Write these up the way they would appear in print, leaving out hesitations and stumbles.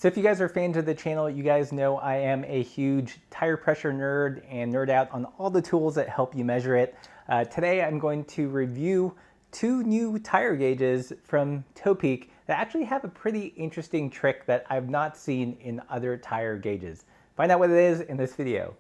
So if you guys are fans of the channel, you guys know I am a huge tire pressure nerd and nerd out on all the tools that help you measure it. Today I'm going to review two new tire gauges from Topeak that actually have a pretty interesting trick that I've not seen in other tire gauges. Find out what it is in this video.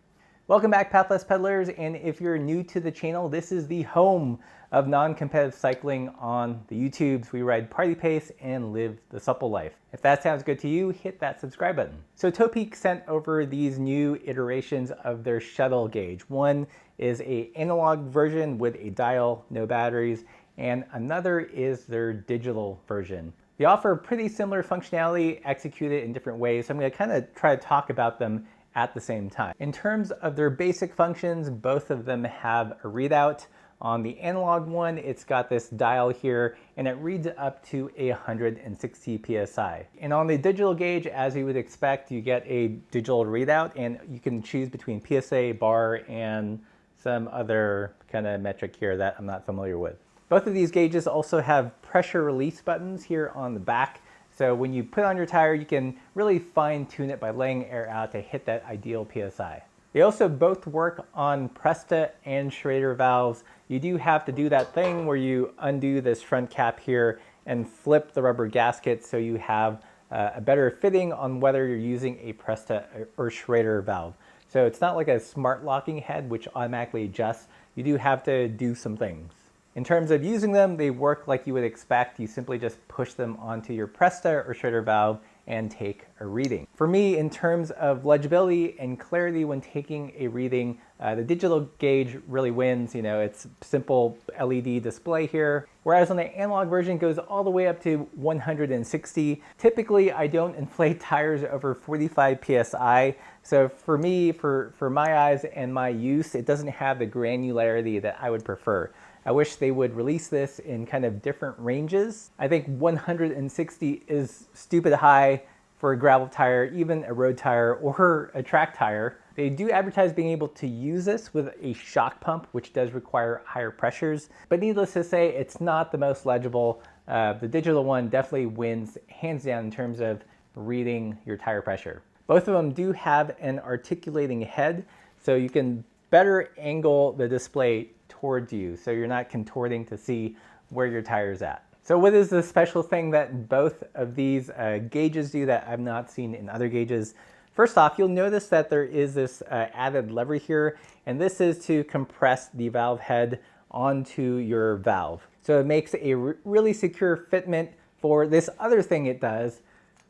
Welcome back, Pathless Peddlers, and if you're new to the channel, this is the home of non-competitive cycling on the YouTubes. We ride party pace and live the supple life. If that sounds good to you, hit that subscribe button. So Topeak sent over these new iterations of their shuttle gauge. One is an analog version with a dial, no batteries, and another is their digital version. They offer pretty similar functionality, executed in different ways, so I'm going to kind of try to talk about them at the same time. In terms of their basic functions, both of them have a readout. On the analog one, it's got this dial here, and it reads up to 160 PSI. And on the digital gauge, as you would expect, you get a digital readout, and you can choose between PSA, bar, and some other kind of metric here that I'm not familiar with. Both of these gauges also have pressure release buttons here on the back. So when you put on your tire, you can really fine tune it by letting air out to hit that ideal PSI. They also both work on Presta and Schrader valves. You do have to do that thing where you undo this front cap here and flip the rubber gasket so you have a better fitting on whether you're using a Presta or Schrader valve. So it's not like a smart locking head which automatically adjusts. You do have to do some things. In terms of using them, they work like you would expect. You simply just push them onto your Presta or Schrader valve and take a reading. For me, in terms of legibility and clarity when taking a reading, the digital gauge really wins. You know, it's simple LED display here, whereas on the analog version it goes all the way up to 160. Typically, I don't inflate tires over 45 PSI. So for me, for my eyes and my use, it doesn't have the granularity that I would prefer. I wish they would release this in kind of different ranges. I think 160 is stupid high for a gravel tire, even a road tire or a track tire. They do advertise being able to use this with a shock pump, which does require higher pressures. But needless to say, it's not the most legible. The digital one definitely wins hands down in terms of reading your tire pressure. Both of them do have an articulating head, so you can better angle the display towards you, so you're not contorting to see where your tire's at. So what is the special thing that both of these gauges do that I've not seen in other gauges? First off, you'll notice that there is this added lever here, and this is to compress the valve head onto your valve. So it makes a really secure fitment for this other thing it does,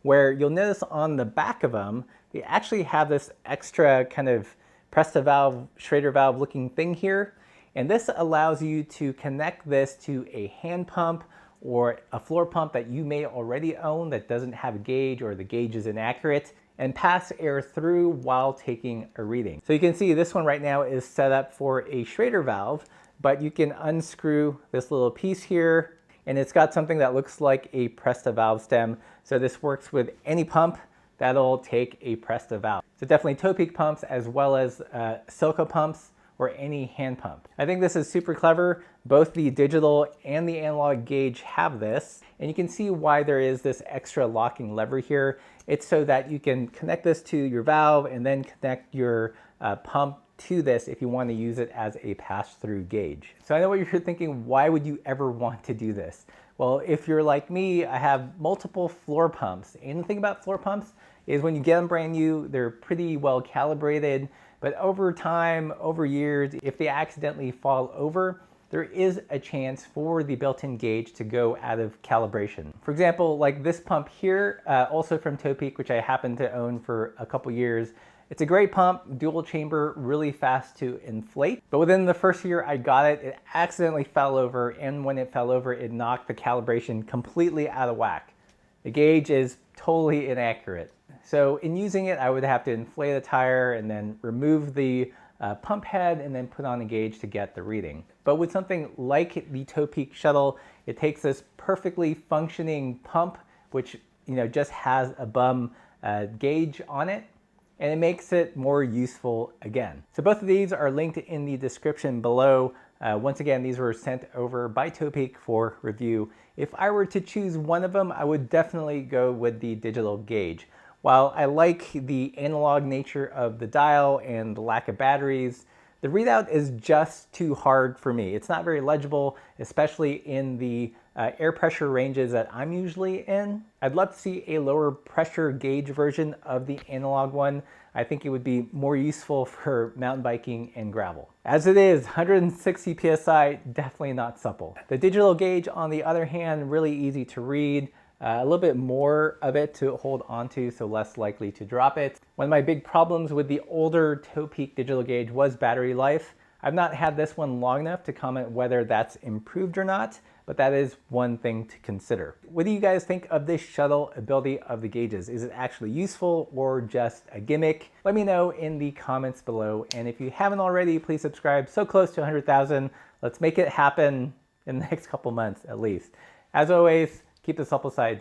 where you'll notice on the back of them, they actually have this extra kind of Presta valve, Schrader valve looking thing here. And this allows you to connect this to a hand pump or a floor pump that you may already own that doesn't have a gauge or the gauge is inaccurate, and pass air through while taking a reading. So you can see this one right now is set up for a Schrader valve, but you can unscrew this little piece here, and it's got something that looks like a Presta valve stem. So this works with any pump that'll take a Presta valve. So definitely Topeak pumps as well as Silca pumps or any hand pump. I think this is super clever. Both the digital and the analog gauge have this, and you can see why there is this extra locking lever here. It's so that you can connect this to your valve and then connect your pump to this if you want to use it as a pass-through gauge. So I know what you're thinking, why would you ever want to do this? Well, if you're like me, I have multiple floor pumps. And the thing about floor pumps is when you get them brand new, they're pretty well calibrated. But over time, over years, if they accidentally fall over, there is a chance for the built-in gauge to go out of calibration. For example, like this pump here, also from Topeak, which I happen to own for a couple years. It's a great pump, dual chamber, really fast to inflate. But within the first year I got it, it accidentally fell over, and when it fell over, it knocked the calibration completely out of whack. The gauge is totally inaccurate. So in using it, I would have to inflate a tire and then remove the pump head and then put on a gauge to get the reading. But with something like the Topeak Shuttle, it takes this perfectly functioning pump, which just has a bum gauge on it, and it makes it more useful again. So both of these are linked in the description below. Once again, these were sent over by Topeak for review. If I were to choose one of them, I would definitely go with the digital gauge. While I like the analog nature of the dial and the lack of batteries, the readout is just too hard for me. It's not very legible, especially in the air pressure ranges that I'm usually in. I'd love to see a lower pressure gauge version of the analog one. I think it would be more useful for mountain biking and gravel. As it is, 160 PSI, definitely not supple. The digital gauge, on the other hand, really easy to read. A little bit more of it to hold onto, so less likely to drop it. One of my big problems with the older Topeak digital gauge was battery life. I've not had this one long enough to comment whether that's improved or not, but that is one thing to consider. What do you guys think of this shuttle ability of the gauges? Is it actually useful or just a gimmick? Let me know in the comments below. And if you haven't already, please subscribe. So close to 100,000. Let's make it happen in the next couple months at least. As always, keep the supple side down.